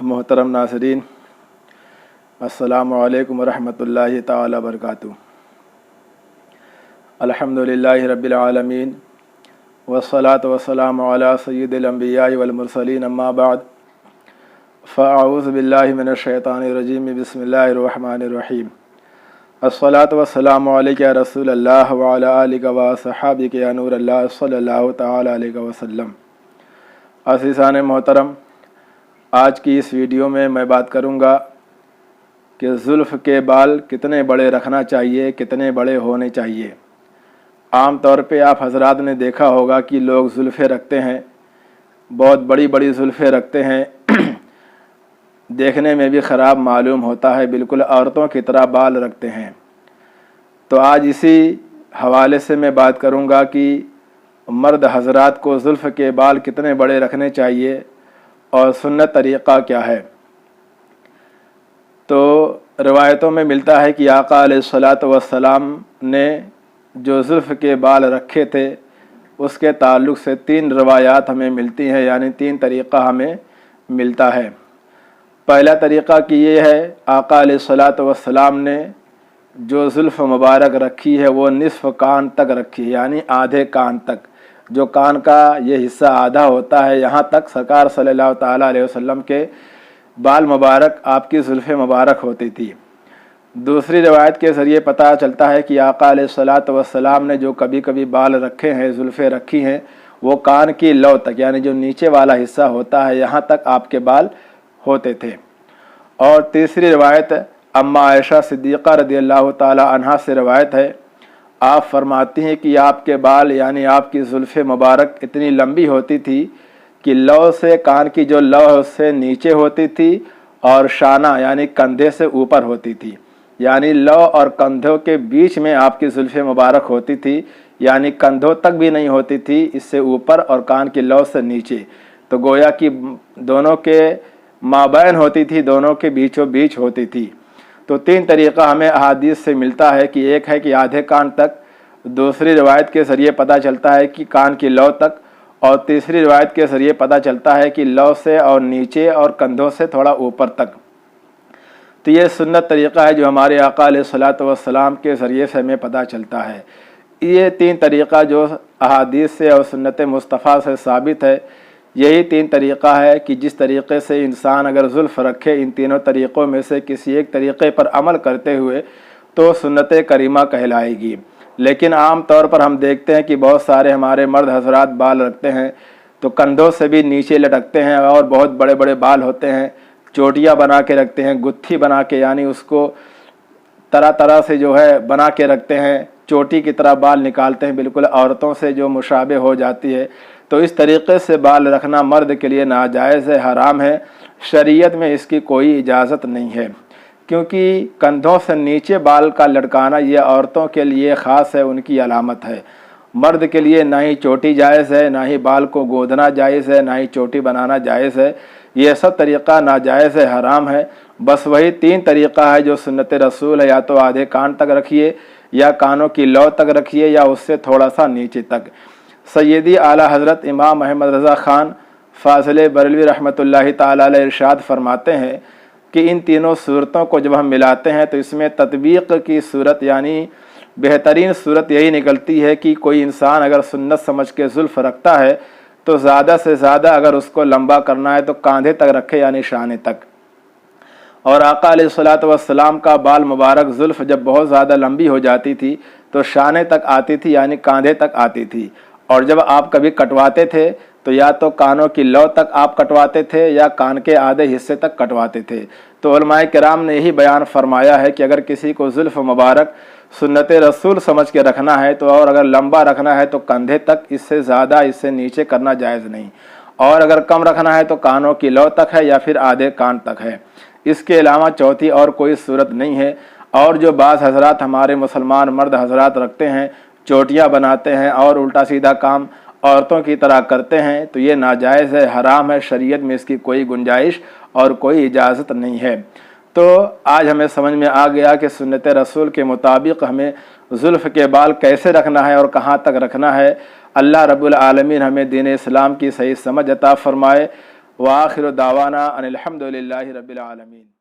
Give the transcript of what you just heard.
मोहतरम नाज़रीन, अस्सलामु अलैकुम वरहमतुल्लाहि ताला वबरकातुहू। अल्हम्दुलिल्लाहि रब्बिल आलमीन वस्सलातु वस्सलामु अला सय्यिदिल अंबियाइ वल मुरसलीन, अम्मा बाद, फ़अऊज़ु बिल्लाहि मिनश शैतानिर रजीम, बिस्मिल्लाहिर रहमानिर रहीम। अस्सलातु वस्सलामु अलैका या रसूलल्लाह व अला आलिका व सहाबिका या नूरल्लाह सल्लल्लाहु तआला अलैहि वसल्लम। अज़ीज़ान मोहतरम, आज की इस वीडियो में मैं बात करूंगा कि ज़ुल्फ़ के बाल कितने बड़े रखना चाहिए, कितने बड़े होने चाहिए। आम तौर पे आप हजरात ने देखा होगा कि लोग ज़ुल्फ़ें रखते हैं, बहुत बड़ी बड़ी ज़ुल्फ़ें रखते हैं, देखने में भी ख़राब मालूम होता है, बिल्कुल औरतों की तरह बाल रखते हैं। तो आज इसी हवाले से मैं बात करूंगा कि मर्द हजरात को ज़ुल्फ़ के बाल कितने बड़े रखने चाहिए और सुन्नत तरीक़ा क्या है। तो रिवायतों में मिलता है कि आका अलैहिस्सलातु वस्सलाम ने जो ज़ुल्फ़ के बाल रखे थे उसके ताल्लुक़ से 3 रिवायात हमें मिलती हैं, यानी 3 तरीक़ा हमें मिलता है। पहला तरीक़ा कि ये है, आका अलैहिस्सलातु वस्सलाम ने जो ज़ुल्फ़ मुबारक रखी है वो निस्फ़ कान तक रखी है, यानी आधे कान तक। जो कान का ये हिस्सा आधा होता है, यहाँ तक सरकार सल्लल्लाहु ताला अलैहि वसल्लम के बाल मुबारक, आपकी ज़ुल्फ़े मुबारक होती थी। दूसरी रिवायत के ज़रिए पता चलता है कि आका अलैहिस्सलातु वस्सलाम ने जो कभी कभी बाल रखे हैं, ज़ुल्फ़े रखी हैं, वो कान की लौ तक, यानी जो नीचे वाला हिस्सा होता है यहाँ तक आपके बाल होते थे। और तीसरी रिवायत अम्मा आयशा सिद्दीक़ा रज़ियल्लाहु ताला अन्हा से रिवायत है, आप फरमाती हैं कि आपके बाल यानी आपकी ज़ुल्फ़े मुबारक इतनी लंबी होती थी कि लौ से, कान की जो लौ है उससे नीचे होती थी और शाना यानी कंधे से ऊपर होती थी, यानी लौ और कंधों के बीच में आपकी ज़ुल्फ़े मुबारक होती थी, यानी कंधों तक भी नहीं होती थी, इससे ऊपर और कान की लौ से नीचे। तो गोया कि दोनों के माबैन होती थी, दोनों के बीचों बीच होती थी। तो 3 तरीक़ा हमें अहादीस से मिलता है कि एक है कि आधे कान तक, दूसरी रिवायत के ज़रिए पता चलता है कि कान की लौ तक, और तीसरी रिवायत के ज़रिए पता चलता है कि लौ से और नीचे और कंधों से थोड़ा ऊपर तक। तो ये सुन्नत तरीक़ा है जो हमारे आका अलैहिस्सलातु वस्सलाम के ज़रिए से हमें पता चलता है। ये 3 तरीक़ा जो अहादीस से और सुन्नत मुस्तफ़ा से साबित है, यही 3 तरीक़ा है कि जिस तरीक़े से इंसान अगर ज़ुल्फ़ रखे, इन तीनों तरीक़ों में से किसी एक तरीक़े पर अमल करते हुए तो सुन्नत करीमा कहलाएगी। लेकिन आम तौर पर हम देखते हैं कि बहुत सारे हमारे मर्द हज़रात बाल रखते हैं तो कंधों से भी नीचे लटकते हैं और बहुत बड़े बड़े बाल होते हैं, चोटियाँ बना के रखते हैं, गुत्थी बना के, यानी उसको तरह तरह से जो है बना के रखते हैं, चोटी की तरह बाल निकालते हैं, बिल्कुल औरतों से जो मुशाबे हो जाती है। तो इस तरीक़े से बाल रखना मर्द के लिए नाजायज़ है, हराम है, शरीयत में इसकी कोई इजाज़त नहीं है। क्योंकि कंधों से नीचे बाल का लटकाना ये औरतों के लिए ख़ास है, उनकी अलामत है। मर्द के लिए ना ही चोटी जायज़ है, ना ही बाल को गोदना जायज़ है, ना ही चोटी बनाना जायज़ है। ये सब तरीक़ा नाजायज़ है, हराम है। बस वही 3 तरीक़ा है जो सुन्नत रसूल है, या तो आधे कान तक रखिए, या कानों की लौ तक रखिए, या उससे थोड़ा सा नीचे तक। सैयदी आला हज़रत इमाम अहमद रज़ा ख़ान फ़ाज़िल बरेलवी रहमतुल्लाहि ताला अलैह इरशाद फरमाते हैं कि इन तीनों सूरतों को जब हम मिलाते हैं तो इसमें तत्बीक़ की सूरत यानी बेहतरीन सूरत यही निकलती है कि कोई इंसान अगर सुन्नत समझ के ज़ुल्फ़ रखता है तो ज़्यादा से ज़्यादा अगर उसको लंबा करना है तो कांधे तक रखे, यानी शाने तक। और आका अलैहिस्सलातु वस्सलाम का बाल मुबारक ज़ुल्फ़ जब बहुत ज़्यादा लंबी हो जाती थी तो शाने तक आती थी, यानी कांधे तक आती थी। और जब आप कभी कटवाते थे तो या तो कानों की लौ तक आप कटवाते थे या कान के आधे हिस्से तक कटवाते थे। तो उलमाए किराम ने यही बयान फरमाया है कि अगर किसी को ज़ुल्फ़ मुबारक सुन्नत रसूल समझ के रखना है तो, और अगर लंबा रखना है तो कंधे तक, इससे ज़्यादा इससे नीचे करना जायज़ नहीं। और अगर कम रखना है तो कानों की लौ तक है या फिर आधे कान तक है, इसके अलावा चौथी और कोई सूरत नहीं है। और जो बाज़ हज़रात हमारे मुसलमान मर्द हज़रात रखते हैं, चोटियाँ बनाते हैं और उल्टा सीधा काम औरतों की तरह करते हैं, तो ये नाजायज़ है, हराम है, शरीयत में इसकी कोई गुंजाइश और कोई इजाज़त नहीं है। तो आज हमें समझ में आ गया कि सुन्नत रसूल के मुताबिक हमें ज़ुल्फ़ के बाल कैसे रखना है और कहाँ तक रखना है। अल्लाह रब्बुल आलमीन हमें दीन इस्लाम की सही समझ अता फ़रमाए। وآخر دعوانا ان الحمد للہ رب العالمین۔